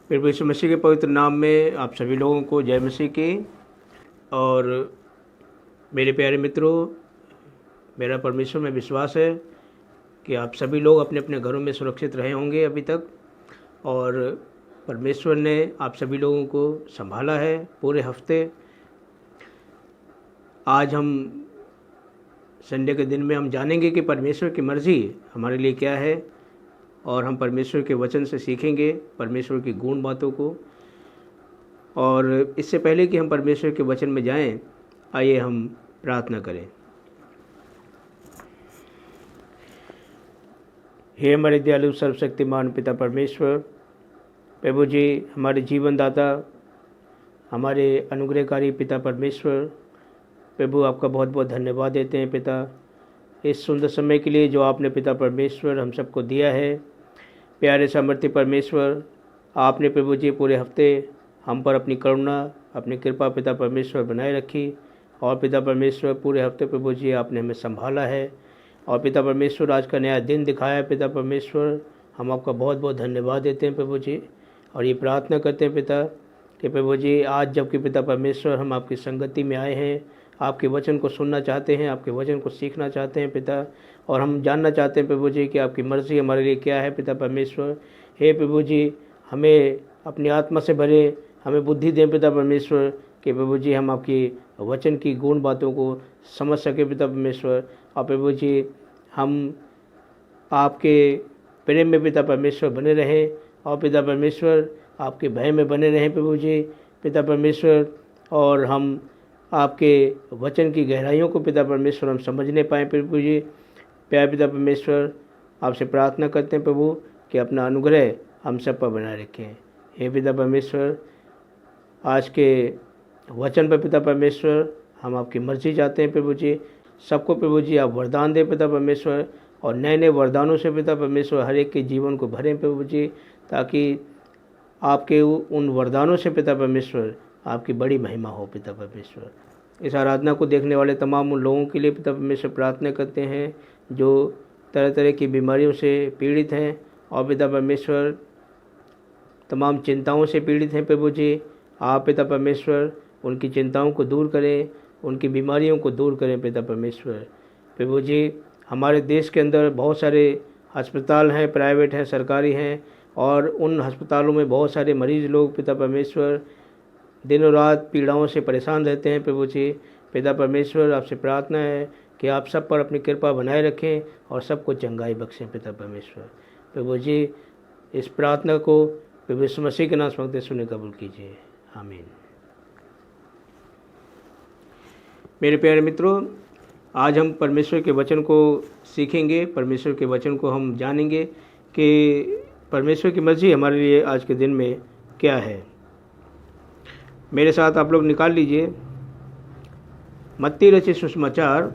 प्रभु यीशु मसीह के पवित्र नाम में आप सभी लोगों को जय मसीह की। और मेरे प्यारे मित्रों, मेरा परमेश्वर में विश्वास है कि आप सभी लोग अपने अपने घरों में सुरक्षित रहे होंगे अभी तक, और परमेश्वर ने आप सभी लोगों को संभाला है पूरे हफ्ते। आज हम संडे के दिन में हम जानेंगे कि परमेश्वर की मर्ज़ी हमारे लिए क्या है, और हम परमेश्वर के वचन से सीखेंगे परमेश्वर की गूढ़ बातों को। और इससे पहले कि हम परमेश्वर के वचन में जाएं, आइए हम प्रार्थना करें। हे हमारे दयालु सर्वशक्तिमान पिता परमेश्वर, प्रभु जी हमारे जीवन दाता, हमारे अनुग्रहकारी पिता परमेश्वर, प्रभु आपका बहुत बहुत धन्यवाद देते हैं पिता, इस सुंदर समय के लिए जो आपने पिता परमेश्वर हम सबको दिया है। प्यारे सामर्थ्य परमेश्वर, आपने प्रभु जी पूरे हफ्ते हम पर अपनी करुणा, अपनी कृपा पिता परमेश्वर बनाए रखी, और पिता परमेश्वर पूरे हफ्ते प्रभु जी आपने हमें संभाला है, और पिता परमेश्वर आज का नया दिन दिखाया है। पिता परमेश्वर हम आपका बहुत बहुत धन्यवाद देते हैं प्रभु जी, और ये प्रार्थना करते हैं पिता कि प्रभु जी आज जबकि पिता परमेश्वर हम आपकी संगति में आए हैं, आपके वचन को सुनना चाहते हैं, आपके वचन को सीखना चाहते हैं पिता, और हम जानना चाहते हैं प्रभु जी कि आपकी मर्ज़ी हमारे लिए क्या है पिता परमेश्वर। हे प्रभु जी हमें अपनी आत्मा से भरे, हमें बुद्धि दें पिता परमेश्वर कि प्रभु जी हम आपकी वचन की गूढ़ बातों को समझ सके पिता परमेश्वर। और प्रभु जी हम आपके प्रेम में पिता परमेश्वर बने रहें, और पिता परमेश्वर आपके भय में बने रहें प्रभु जी पिता परमेश्वर, और हम आपके वचन की गहराइयों को पिता परमेश्वर हम समझने पाएँ प्रभु जी। प्यारे पिता परमेश्वर आपसे प्रार्थना करते हैं प्रभु कि अपना अनुग्रह हम सब पर बनाए रखें। हे पिता परमेश्वर आज के वचन पर पिता परमेश्वर हम आपकी मर्ज़ी चाहते हैं प्रभु जी। सबको प्रभु जी आप वरदान दें पिता परमेश्वर, और नए नए वरदानों से पिता परमेश्वर हर एक के जीवन को भरें प्रभु जी, ताकि आपके उन वरदानों से पिता परमेश्वर आपकी बड़ी महिमा हो पिता परमेश्वर। इस आराधना को देखने वाले तमाम उन लोगों के लिए पिता परमेश्वर प्रार्थना करते हैं जो तरह तरह की बीमारियों से पीड़ित हैं, और पिता परमेश्वर तमाम चिंताओं से पीड़ित हैं प्रभु जी। आप पिता परमेश्वर उनकी चिंताओं को दूर करें, उनकी बीमारियों को दूर करें पिता परमेश्वर। प्रभु जी हमारे देश के अंदर बहुत सारे अस्पताल हैं, प्राइवेट हैं, सरकारी हैं, और उन अस्पतालों में बहुत सारे मरीज़ लोग पिता परमेश्वर दिनों रात पीड़ाओं से परेशान रहते हैं प्रभु जी। पिता परमेश्वर आपसे प्रार्थना है कि आप सब पर अपनी कृपा बनाए रखें और सबको चंगाई बख्शें पिता परमेश्वर। प्रभु जी इस प्रार्थना को प्रभु यीशु मसीह के नाम से मांगते सुने कबूल कीजिए, आमीन। मेरे प्यारे मित्रों, आज हम परमेश्वर के वचन को सीखेंगे, परमेश्वर के वचन को हम जानेंगे कि परमेश्वर की मर्ज़ी हमारे लिए आज के दिन में क्या है। मेरे साथ आप लोग निकाल लीजिए मत्ती रचित सुसमाचार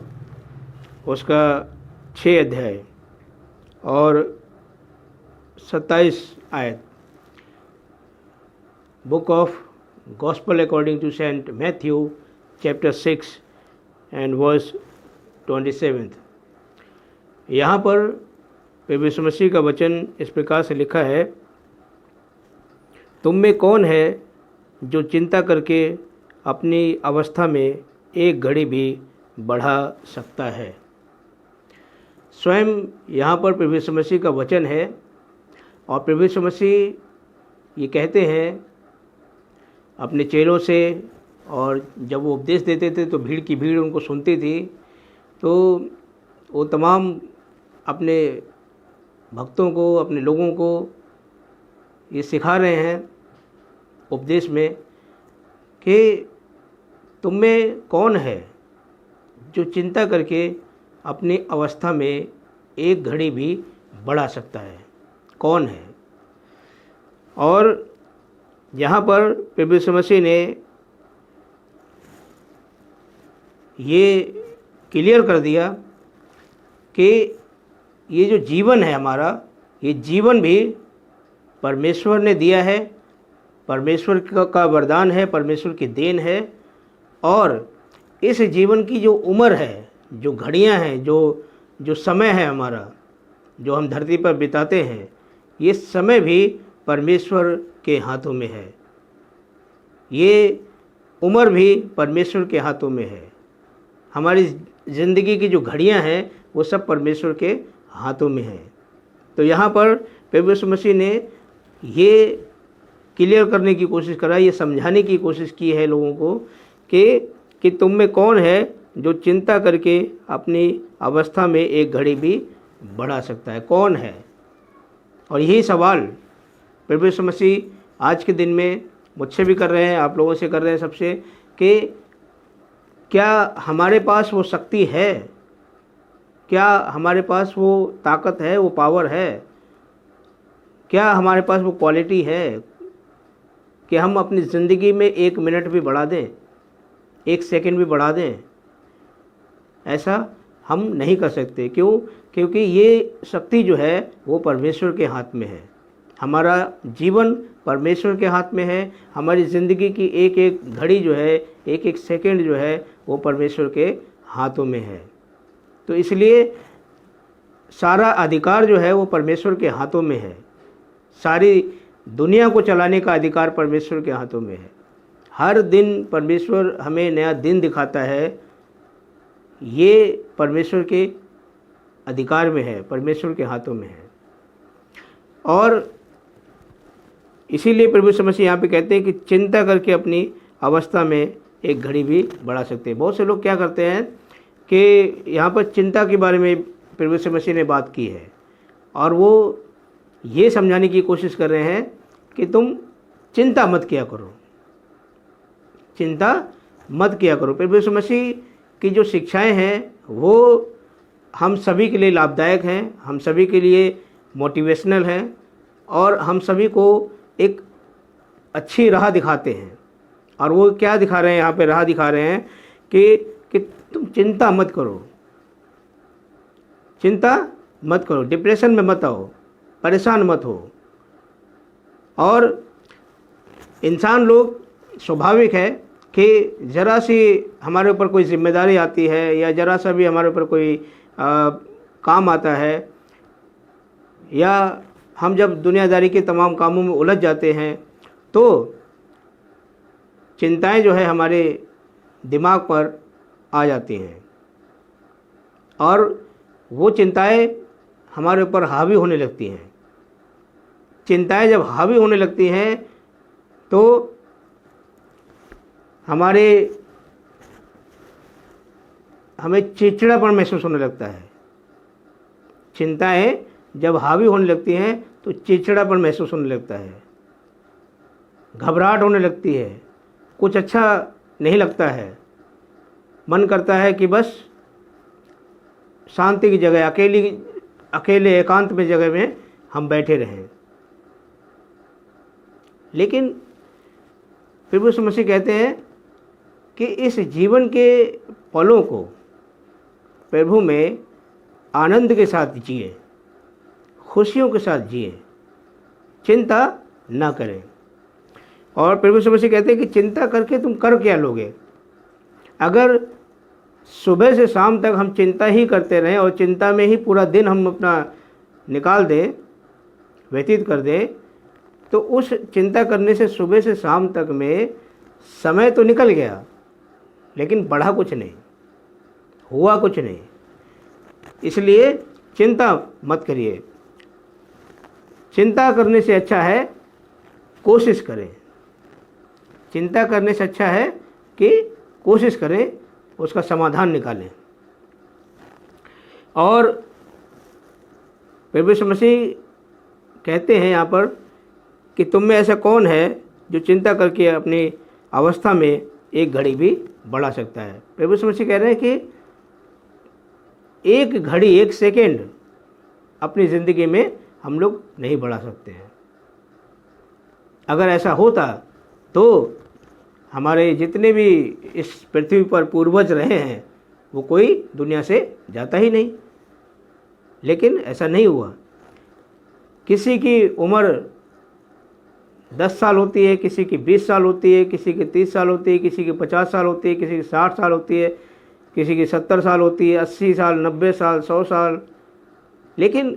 उसका 6 अध्याय और 27 आयत। Book of gospel according to Saint Matthew chapter 6 and verse 27। यहाँ पर प्रभु यीशु मसीह का वचन इस प्रकार से लिखा है, तुम में कौन है जो चिंता करके अपनी अवस्था में एक घड़ी भी बढ़ा सकता है। स्वयं यहाँ पर प्रभु यीशु मसीह का वचन है, और प्रभु यीशु मसीह ये कहते हैं अपने चेलों से, और जब वो उपदेश देते थे तो भीड़ की भीड़ उनको सुनती थी, तो वो तमाम अपने भक्तों को, अपने लोगों को ये सिखा रहे हैं उपदेश में कि तुम में कौन है जो चिंता करके अपनी अवस्था में एक घड़ी भी बढ़ा सकता है, कौन है। और यहाँ पर प्रभु यीशु मसीह ने ये क्लियर कर दिया कि ये जो जीवन है हमारा, ये जीवन भी परमेश्वर ने दिया है, परमेश्वर का वरदान है, परमेश्वर की देन है। और इस जीवन की जो उम्र है, जो घड़ियां हैं, जो समय है हमारा, जो हम धरती पर बिताते हैं, ये समय भी परमेश्वर के हाथों में है, ये उम्र भी परमेश्वर के हाथों में है। हमारी ज़िंदगी की जो घड़ियां हैं वो सब परमेश्वर के हाथों में है। तो यहाँ पर प्रभु यीशु मसीह ने ये क्लियर करने की कोशिश करा, ये समझाने की कोशिश की है लोगों को कि तुम में कौन है जो चिंता करके अपनी अवस्था में एक घड़ी भी बढ़ा सकता है, कौन है। और यही सवाल प्रभु यीशु मसीह आज के दिन में मुझसे भी कर रहे हैं, आप लोगों से कर रहे हैं, सबसे, कि क्या हमारे पास वो शक्ति है, क्या हमारे पास वो ताकत है, वो पावर है, क्या हमारे पास वो क्वालिटी है कि हम अपनी ज़िंदगी में 1 मिनट भी बढ़ा दें, 1 सेकंड भी बढ़ा दें। ऐसा हम नहीं कर सकते। क्यों? क्योंकि ये शक्ति जो है वो परमेश्वर के हाथ में है। हमारा जीवन परमेश्वर के हाथ में है। हमारी ज़िंदगी की एक एक घड़ी जो है, एक एक सेकंड जो है, वो परमेश्वर के हाथों में है। तो इसलिए सारा अधिकार जो है वो परमेश्वर के हाथों में है। सारी दुनिया को चलाने का अधिकार परमेश्वर के हाथों में है। हर दिन परमेश्वर हमें नया दिन दिखाता है, ये परमेश्वर के अधिकार में है, परमेश्वर के हाथों में है। और इसीलिए प्रभु यीशु मसीह यहाँ पे कहते हैं कि चिंता करके अपनी अवस्था में एक घड़ी भी बढ़ा सकते हैं। बहुत से लोग क्या करते हैं कि यहाँ पर चिंता के बारे में प्रभु यीशु मसीह ने बात की है और वो ये समझाने की कोशिश कर रहे हैं कि तुम चिंता मत किया करो, चिंता मत किया करो। प्रभु यीशु मसीह की जो शिक्षाएं हैं वो हम सभी के लिए लाभदायक हैं, हम सभी के लिए मोटिवेशनल हैं और हम सभी को एक अच्छी राह दिखाते हैं। और वो क्या दिखा रहे हैं यहाँ पे? राह दिखा रहे हैं कि तुम चिंता मत करो, चिंता मत करो, डिप्रेशन में मत आओ, परेशान मत हो। और इंसान लोग स्वाभाविक है कि ज़रा सी हमारे ऊपर कोई जिम्मेदारी आती है या ज़रा सा भी हमारे ऊपर कोई काम आता है या हम जब दुनियादारी के तमाम कामों में उलझ जाते हैं तो चिंताएं जो है हमारे दिमाग पर आ जाती हैं और वो चिंताएं हमारे ऊपर हावी होने लगती हैं। चिंताएं जब हावी होने लगती हैं तो हमें चिड़चिड़ापन महसूस होने लगता है। चिंताएं जब हावी होने लगती हैं तो चिड़चिड़ापन महसूस होने लगता है, घबराहट होने लगती है, कुछ अच्छा नहीं लगता है, मन करता है कि बस शांति की जगह, अकेले एकांत में जगह में हम बैठे रहें। लेकिन प्रभु यीशु मसीह कहते हैं कि इस जीवन के पलों को प्रभु में आनंद के साथ जिए, खुशियों के साथ जिए, चिंता ना करें। और प्रभु यीशु मसीह कहते हैं कि चिंता करके तुम कर क्या लोगे? अगर सुबह से शाम तक हम चिंता ही करते रहें और चिंता में ही पूरा दिन हम अपना निकाल दें, व्यतीत कर दें, तो उस चिंता करने से सुबह से शाम तक में समय तो निकल गया लेकिन बढ़ा कुछ नहीं, हुआ कुछ नहीं। इसलिए चिंता मत करिए। चिंता करने से अच्छा है कोशिश करें। चिंता करने से अच्छा है कि कोशिश करें, उसका समाधान निकालें। और प्रभु यीशु मसीह कहते हैं यहाँ पर कि तुम में ऐसा कौन है जो चिंता करके अपनी अवस्था में एक घड़ी भी बढ़ा सकता है। प्रभु यीशु मसीह कह रहे हैं कि एक घड़ी, एक सेकेंड अपनी ज़िंदगी में हम लोग नहीं बढ़ा सकते हैं। अगर ऐसा होता तो हमारे जितने भी इस पृथ्वी पर पूर्वज रहे हैं वो कोई दुनिया से जाता ही नहीं। लेकिन ऐसा नहीं हुआ। किसी की उम्र 10 साल होती है, किसी की 20 साल होती है, किसी की 30 साल होती है, किसी की 50 साल होती है, किसी की 60 साल होती है, किसी की 70 साल होती है, 80 साल, 90 साल, 100 साल। लेकिन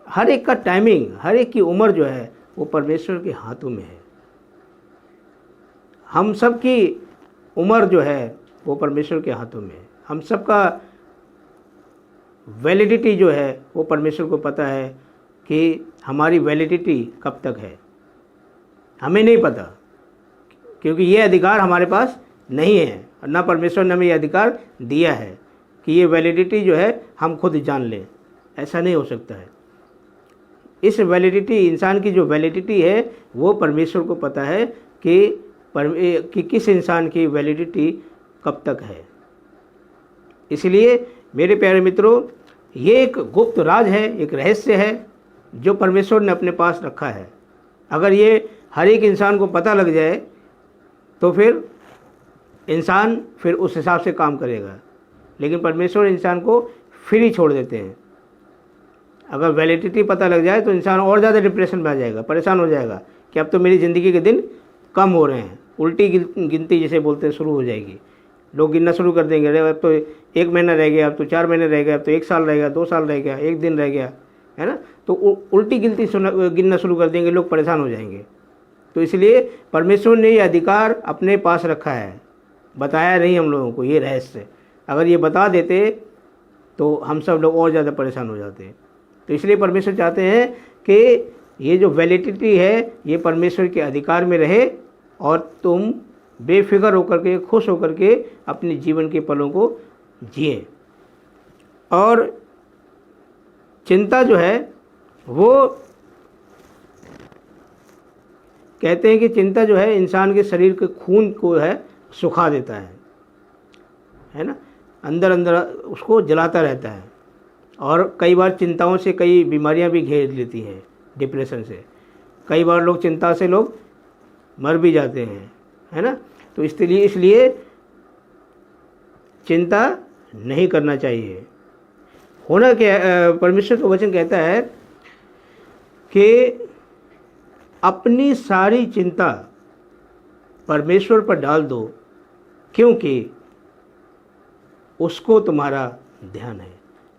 हर एक का टाइमिंग, हर एक की उम्र जो है वो परमेश्वर के हाथों में है। हम सब की उम्र जो है वो परमेश्वर के हाथों में है। हम सब का वैलिडिटी जो है वो परमेश्वर को पता है कि हमारी वैलिडिटी कब तक है। हमें नहीं पता, क्योंकि ये अधिकार हमारे पास नहीं है, ना परमेश्वर ने हमें ये अधिकार दिया है कि ये वैलिडिटी जो है हम खुद जान लें। ऐसा नहीं हो सकता है। इस वैलिडिटी, इंसान की जो वैलिडिटी है वो परमेश्वर को पता है कि किस इंसान की वैलिडिटी कब तक है। इसलिए मेरे प्यारे मित्रों, ये एक गुप्त राज है, एक रहस्य है जो परमेश्वर ने अपने पास रखा है। अगर ये हर एक इंसान को पता लग जाए तो फिर इंसान फिर उस हिसाब से काम करेगा। लेकिन परमेश्वर इंसान को फ्री छोड़ देते हैं। अगर वैलिडिटी पता लग जाए तो इंसान और ज़्यादा डिप्रेशन में आ जाएगा, परेशान हो जाएगा कि अब तो मेरी ज़िंदगी के दिन कम हो रहे हैं। उल्टी गिनती जिसे बोलते हैं शुरू हो जाएगी। लोग गिनना शुरू कर देंगे, अरे अब तो 1 महीना रह गया, अब तो 4 महीने रह गए, अब तो 1 साल रह गया, 2 साल रह गया, 1 दिन रह गया, है ना। तो उल्टी गिनती गिनना शुरू कर देंगे, लोग परेशान हो जाएंगे। तो इसलिए परमेश्वर ने ये अधिकार अपने पास रखा है, बताया नहीं हम लोगों को ये रहस्य। अगर ये बता देते तो हम सब लोग और ज़्यादा परेशान हो जाते। तो इसलिए परमेश्वर चाहते हैं कि ये जो वैलिडिटी है ये परमेश्वर के अधिकार में रहे और तुम बेफिक्र होकर के, खुश होकर के अपने जीवन के पलों को जिए। और चिंता जो है वो कहते हैं कि चिंता जो है इंसान के शरीर के खून को है सुखा देता है ना, अंदर अंदर उसको जलाता रहता है। और कई बार चिंताओं से कई बीमारियां भी घेर लेती हैं, डिप्रेशन से। कई बार लोग चिंता से लोग मर भी जाते हैं, है ना। तो इसलिए चिंता नहीं करना चाहिए। होना क्या, परमेश्वर का वचन कहता है कि अपनी सारी चिंता परमेश्वर पर डाल दो क्योंकि उसको तुम्हारा ध्यान है।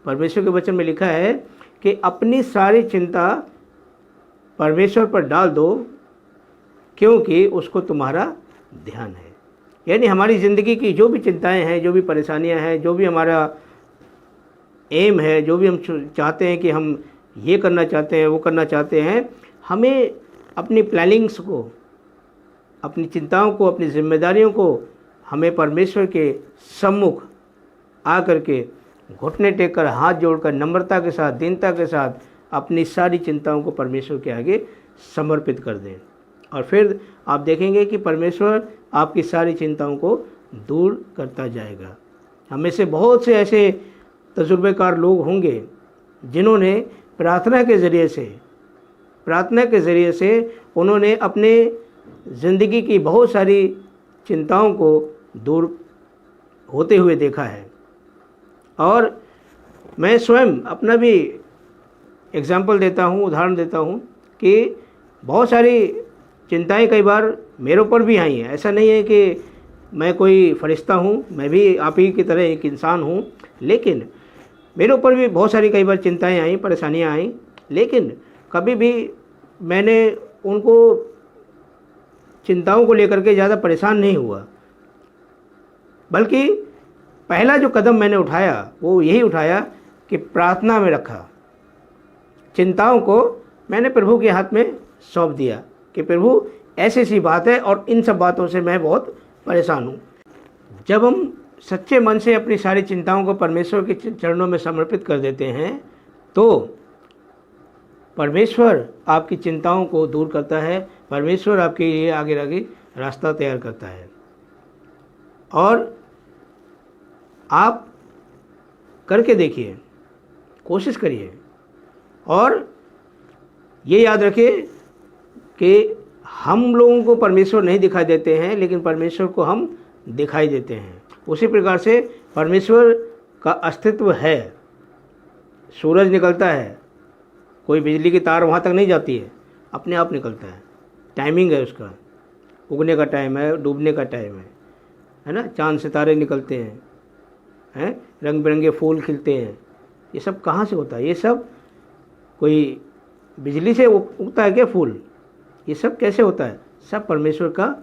परमेश्वर के वचन में लिखा है कि अपनी सारी चिंता परमेश्वर पर डाल दो क्योंकि उसको तुम्हारा ध्यान है। यानी हमारी ज़िंदगी की जो भी चिंताएं हैं, जो भी परेशानियां हैं, जो भी हमारा एम है, जो भी हम चाहते हैं कि हम ये करना चाहते हैं, वो करना चाहते हैं, हमें अपनी प्लानिंग्स को, अपनी चिंताओं को, अपनी जिम्मेदारियों को हमें परमेश्वर के सम्मुख आ करके घुटने टेक कर, हाथ जोड़कर, नम्रता के साथ, दीनता के साथ अपनी सारी चिंताओं को परमेश्वर के आगे समर्पित कर दें। और फिर आप देखेंगे कि परमेश्वर आपकी सारी चिंताओं को दूर करता जाएगा। हमें से बहुत से ऐसे तजुर्बेकार लोग होंगे जिन्होंने प्रार्थना के ज़रिए से उन्होंने अपने ज़िंदगी की बहुत सारी चिंताओं को दूर होते हुए देखा है। और मैं स्वयं अपना भी एग्जाम्पल देता हूँ, उदाहरण देता हूँ कि बहुत सारी चिंताएं कई बार मेरे ऊपर भी आई हैं। ऐसा नहीं है कि मैं कोई फरिश्ता हूँ, मैं भी आप ही की तरह एक इंसान हूँ, लेकिन मेरे ऊपर भी बहुत सारी कई बार चिंताएं आई, परेशानियां आई। लेकिन कभी भी मैंने उनको चिंताओं को लेकर के ज़्यादा परेशान नहीं हुआ, बल्कि पहला जो कदम मैंने उठाया वो यही उठाया कि प्रार्थना में रखा। चिंताओं को मैंने प्रभु के हाथ में सौंप दिया कि प्रभु ऐसी सी बात है और इन सब बातों से मैं बहुत परेशान हूँ। जब हम सच्चे मन से अपनी सारी चिंताओं को परमेश्वर के चरणों में समर्पित कर देते हैं तो परमेश्वर आपकी चिंताओं को दूर करता है। परमेश्वर आपके लिए आगे रास्ता तैयार करता है। और आप करके देखिए, कोशिश करिए और ये याद रखिए कि हम लोगों को परमेश्वर नहीं दिखाई देते हैं, लेकिन परमेश्वर को हम दिखाई देते हैं। उसी प्रकार से परमेश्वर का अस्तित्व है। सूरज निकलता है, कोई बिजली की तार वहाँ तक नहीं जाती है, अपने आप निकलता है। टाइमिंग है उसका, उगने का टाइम है, डूबने का टाइम है ना। चांद सितारे निकलते हैं, रंग बिरंगे फूल खिलते हैं। ये सब कहाँ से होता है? ये सब कोई बिजली से उगता है क्या फूल? ये सब कैसे होता है? सब परमेश्वर का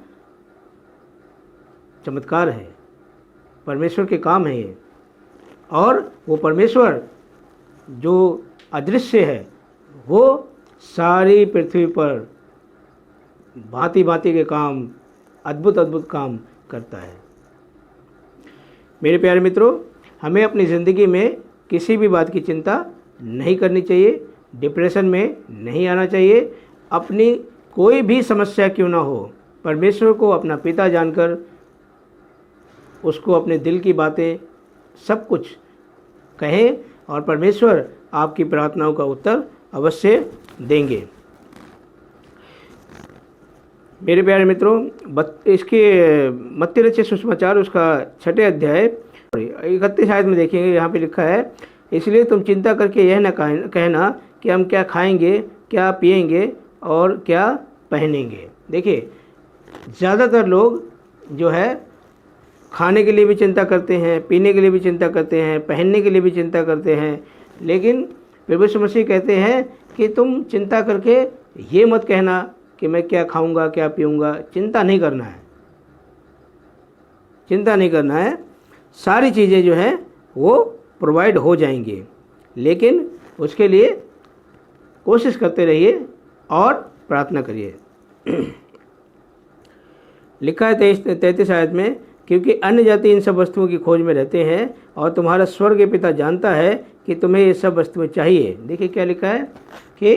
चमत्कार है, परमेश्वर के काम है ये। और वो परमेश्वर जो अदृश्य है वो सारी पृथ्वी पर भांति भांति के काम, अद्भुत अद्भुत काम करता है। मेरे प्यारे मित्रों, हमें अपनी ज़िंदगी में किसी भी बात की चिंता नहीं करनी चाहिए, डिप्रेशन में नहीं आना चाहिए। अपनी कोई भी समस्या क्यों ना हो, परमेश्वर को अपना पिता जानकर उसको अपने दिल की बातें सब कुछ कहें और परमेश्वर आपकी प्रार्थनाओं का उत्तर अवश्य देंगे। मेरे प्यारे मित्रों, इसके मत्ती रचित सुसमाचार उसका 6 अध्याय 31 आयत में देखेंगे, यहाँ पे लिखा है, इसलिए तुम चिंता करके यह न कहना कि हम क्या खाएंगे, क्या पिएंगे और क्या पहनेंगे। देखिए, ज़्यादातर लोग जो है खाने के लिए भी चिंता करते हैं, पीने के लिए भी चिंता करते हैं, पहनने के लिए भी चिंता करते हैं, लेकिन प्रभु यीशु मसीह कहते हैं कि तुम चिंता करके ये मत कहना कि मैं क्या खाऊंगा, क्या पीऊंगा। चिंता नहीं करना है, चिंता नहीं करना है। सारी चीज़ें जो हैं वो प्रोवाइड हो जाएंगी, लेकिन उसके लिए कोशिश करते रहिए और प्रार्थना करिए। लिखा है 33 आयत में, क्योंकि अन्य जाति इन सब वस्तुओं की खोज में रहते हैं और तुम्हारा स्वर्ग पिता जानता है कि तुम्हें ये सब वस्तुएं चाहिए। देखिए क्या लिखा है कि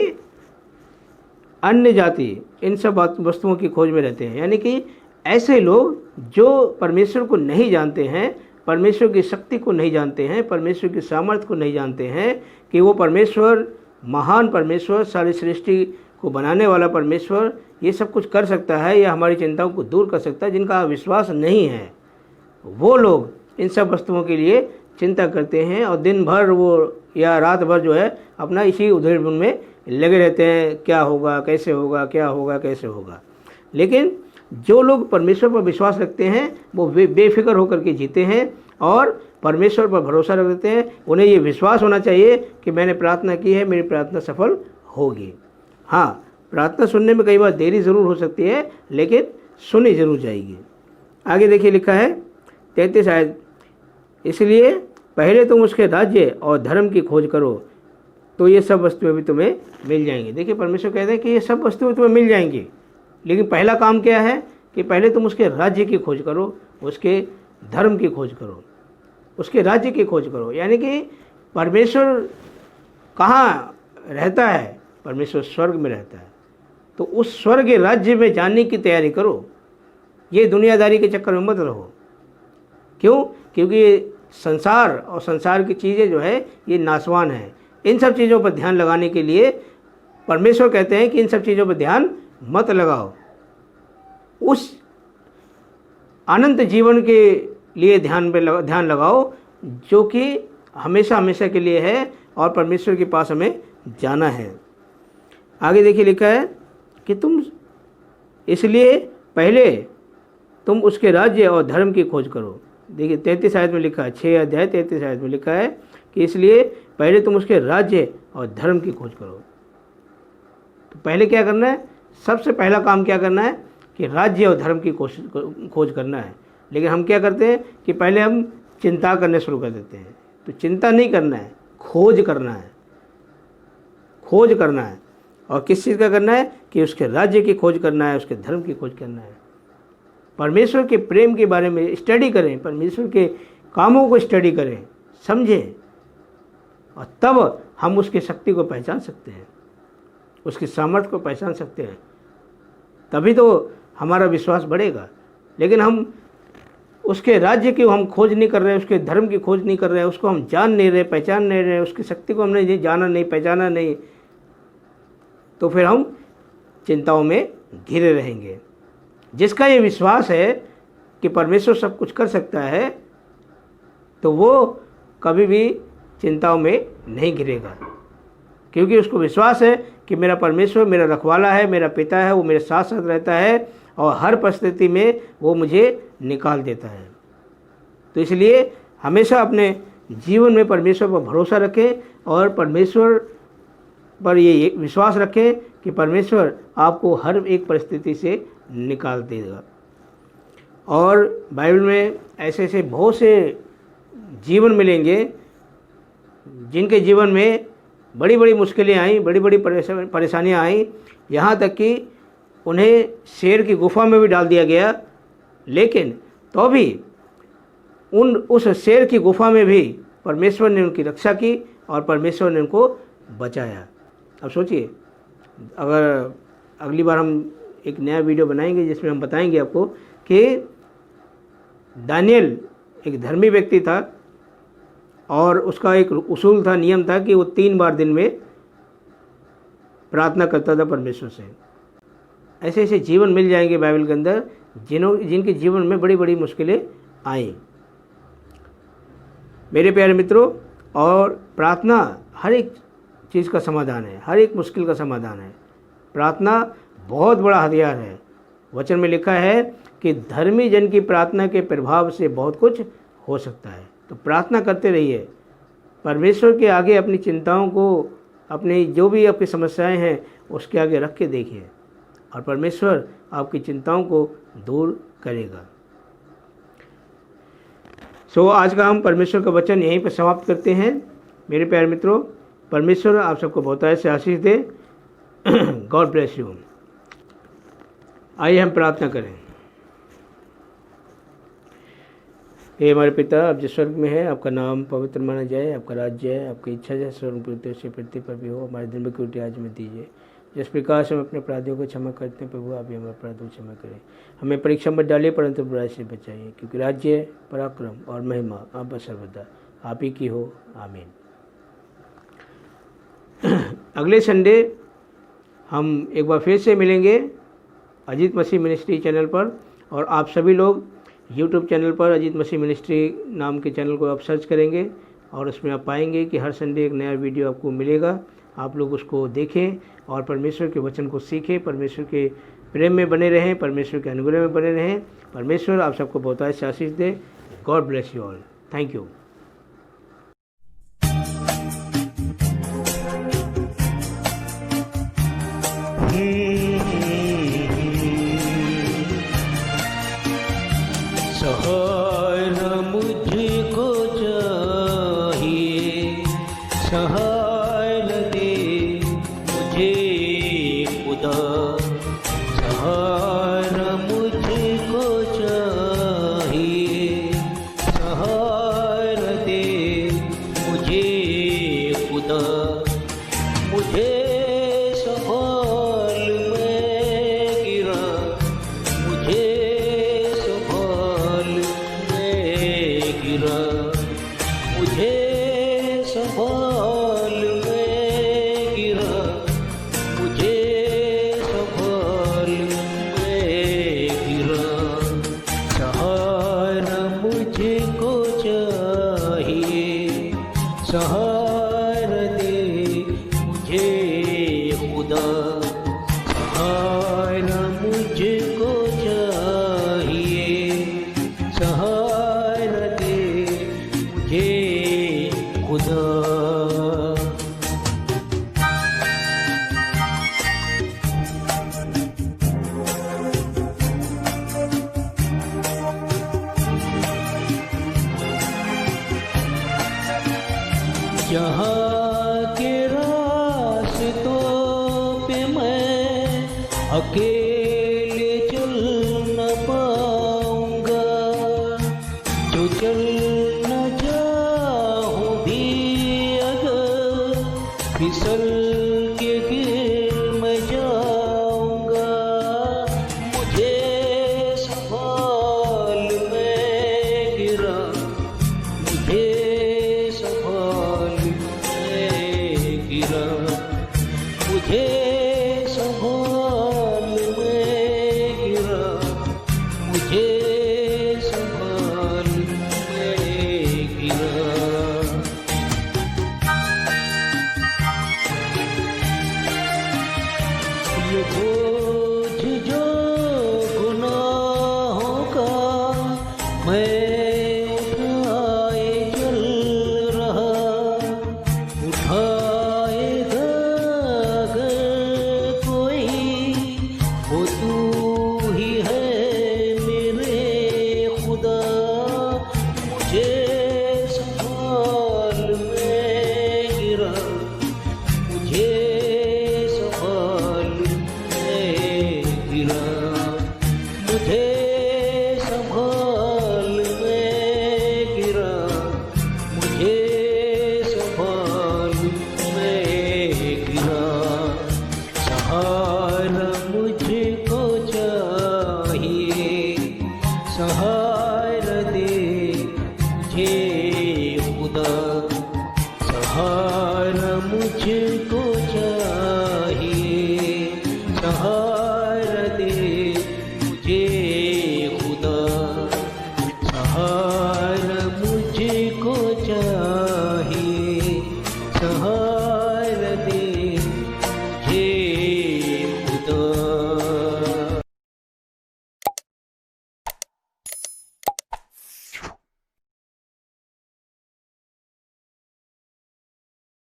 अन्य जाति इन सब वस्तुओं की खोज में रहते हैं, यानी कि ऐसे लोग जो परमेश्वर को नहीं जानते हैं, परमेश्वर की शक्ति को नहीं जानते हैं, परमेश्वर की सामर्थ्य को नहीं जानते हैं कि वो परमेश्वर महान परमेश्वर, सारी सृष्टि को बनाने वाला परमेश्वर ये सब कुछ कर सकता है या हमारी चिंताओं को दूर कर सकता है। जिनका विश्वास नहीं है वो लोग इन सब वस्तुओं के लिए चिंता करते हैं और दिन भर वो या रात भर जो है अपना इसी उधेड़-बुन में लगे रहते हैं, क्या होगा, कैसे होगा, क्या होगा, कैसे होगा। लेकिन जो लोग परमेश्वर पर विश्वास रखते हैं वो बेफिक्र होकर के जीते हैं और परमेश्वर पर भरोसा रख देते हैं। उन्हें ये विश्वास होना चाहिए कि मैंने प्रार्थना की है, मेरी प्रार्थना सफल होगी। हाँ, प्रार्थना सुनने में कई बार देरी ज़रूर हो सकती है, लेकिन सुनी ज़रूर जाएगी। आगे देखिए लिखा है 33 आयत, इसलिए पहले तुम उसके राज्य और धर्म की खोज करो तो ये सब वस्तुएं भी तुम्हें मिल जाएंगी। देखिए परमेश्वर कहते हैं कि ये सब वस्तुएं तुम्हें मिल जाएंगी, लेकिन पहला काम क्या है कि पहले तुम उसके राज्य की खोज करो, उसके धर्म की खोज करो, उसके राज्य की खोज करो। यानी कि परमेश्वर कहाँ रहता है? परमेश्वर स्वर्ग में रहता है, तो उस स्वर्ग राज्य में जाने की तैयारी करो। ये दुनियादारी के चक्कर में मत रहो। क्यों? क्योंकि ये संसार और संसार की चीज़ें जो है ये नाशवान है। इन सब चीज़ों पर ध्यान लगाने के लिए परमेश्वर कहते हैं कि इन सब चीज़ों पर ध्यान मत लगाओ, उस अनंत जीवन के लिए ध्यान लगाओ जो कि हमेशा हमेशा के लिए है और परमेश्वर के पास हमें जाना है। आगे देखिए लिखा है कि तुम इसलिए पहले तुम उसके राज्य और धर्म की खोज करो। देखिए 33 आयत में लिखा है, 6 अध्याय 33 आयत में लिखा है कि इसलिए पहले तुम उसके राज्य और धर्म की खोज करो। तो पहले क्या करना है? सबसे पहला काम क्या करना है कि राज्य और धर्म की खोज करना है। लेकिन हम क्या करते हैं कि पहले हम चिंता करने शुरू कर देते हैं। तो चिंता नहीं करना है, खोज करना है, खोज करना है। और किस चीज़ का करना है कि उसके राज्य की खोज करना है, उसके धर्म की खोज करना है। परमेश्वर के प्रेम के बारे में स्टडी करें, परमेश्वर के कामों को स्टडी करें, समझें, और तब हम उसकी शक्ति को पहचान सकते हैं, उसकी सामर्थ्य को पहचान सकते हैं। तभी तो हमारा विश्वास बढ़ेगा। लेकिन हम उसके राज्य की हम खोज नहीं कर रहे हैं, उसके धर्म की खोज नहीं कर रहे हैं, उसको हम जान नहीं रहे, पहचान नहीं रहे, उसकी शक्ति को हमने जाना नहीं, पहचाना नहीं, तो फिर हम चिंताओं में घिरे रहेंगे। जिसका ये विश्वास है कि परमेश्वर सब कुछ कर सकता है, तो वो कभी भी चिंताओं में नहीं घिरेगा, क्योंकि उसको विश्वास है कि मेरा परमेश्वर मेरा रखवाला है, मेरा पिता है, वो मेरे साथ साथ रहता है और हर परिस्थिति में वो मुझे निकाल देता है। तो इसलिए हमेशा अपने जीवन में परमेश्वर पर भरोसा रखें और परमेश्वर पर ये विश्वास रखें कि परमेश्वर आपको हर एक परिस्थिति से निकाल देगा। और बाइबल में ऐसे ऐसे बहुत से जीवन मिलेंगे जिनके जीवन में बड़ी बड़ी मुश्किलें आई, बड़ी बड़ी परेशानियां आई, यहाँ तक कि उन्हें शेर की गुफा में भी डाल दिया गया, लेकिन तो भी उस शेर की गुफा में भी परमेश्वर ने उनकी रक्षा की और परमेश्वर ने उनको बचाया। अब सोचिए, अगर अगली बार हम एक नया वीडियो बनाएंगे जिसमें हम बताएंगे आपको कि दानियल एक धर्मी व्यक्ति था और उसका एक उसूल था, नियम था कि वो 3 बार दिन में प्रार्थना करता था परमेश्वर से। ऐसे ऐसे जीवन मिल जाएंगे बाइबल के अंदर जिनके जीवन में बड़ी बड़ी मुश्किलें आई। मेरे प्यारे मित्रों, और प्रार्थना हर एक चीज़ का समाधान है, हर एक मुश्किल का समाधान है। प्रार्थना बहुत बड़ा हथियार है। वचन में लिखा है कि धर्मी जन की प्रार्थना के प्रभाव से बहुत कुछ हो सकता है। तो प्रार्थना करते रहिए, परमेश्वर के आगे अपनी चिंताओं को, अपनी जो भी आपकी समस्याएं हैं उसके आगे रख के देखिए और परमेश्वर आपकी चिंताओं को दूर करेगा। आज का हम परमेश्वर का वचन यहीं पर समाप्त करते हैं। मेरे प्यारे मित्रों, परमेश्वर आप सबको बहुत से आशीष दे। God bless you. आइए हम प्रार्थना करें। हे हमारे पिता, आप जिस स्वर्ग में है, आपका नाम पवित्र माना जाए, आपका राज्य है, आपकी इच्छा जैसे स्वर्ग पृथ्वी पर भी हो। हमारे दिन में रोटी आज में दीजिए, जिस प्रकार से हम अपने अपराधियों को क्षमा करते हैं, प्रभु आप भी हमारे अपराधों को क्षमा करें। हमें परीक्षा मत डालिए, परंतु बुराई से बचाइए, क्योंकि राज्य, पराक्रम और महिमा अब सर्वदा आप ही की हो। आमीन। अगले संडे हम एक बार फिर से मिलेंगे अजीत मसीह मिनिस्ट्री चैनल पर, और आप सभी लोग यूट्यूब चैनल पर अजीत मसीह मिनिस्ट्री नाम के चैनल को आप सर्च करेंगे और उसमें आप पाएंगे कि हर संडे एक नया वीडियो आपको मिलेगा। आप लोग उसको देखें और परमेश्वर के वचन को सीखें, परमेश्वर के प्रेम में बने रहें, परमेश्वर के अनुग्रह में बने रहें। परमेश्वर आप सबको बहुत अच्छी आशीष दे। God bless you all. Thank you. सहारा मुझको चाहिए, सहारा दे मुझे खुदा, सहारा मुझको चाहिए, सहारा दे मुझे खुदा। मुझे सवाल में गिरा, मुझे सवाल में गिरा, मुझे सवाल में गिरा, मुझे सवाल में गिरा। सहारा मुझको चाहिए, सहारा दे मुझे खुदा, सहारा मुझको चाहिए, सहारा दे मुझे खुदा। जहाँ के रास्तों पे मैं अकेले चल न पाऊंगा, जो चल न जाऊं भी अगर फिसल के गिर मैं जाऊंगा। मुझे सवाल में गिरा, मुझे सवाल में गिरा, मुझे सवाल बोझ जो गुनाहों का मैं उठाए चल रहा, उठाएगा अगर कोई वो तू ही है मेरे खुदा। मुझे संभाल मैं गिरा, मुझे संभाल मैं गिरा, मुझे संभाल मैं गिरा, मुझे संभाल मैं गिरा। सहारा मुझको चाहिए, सहारा दे मुझे खुदा। सहारा मुझको चाहिए, सहारा दे मुझे खुदा। सहारा मुझको चाहिए, सहारा दे मुझे खुदा।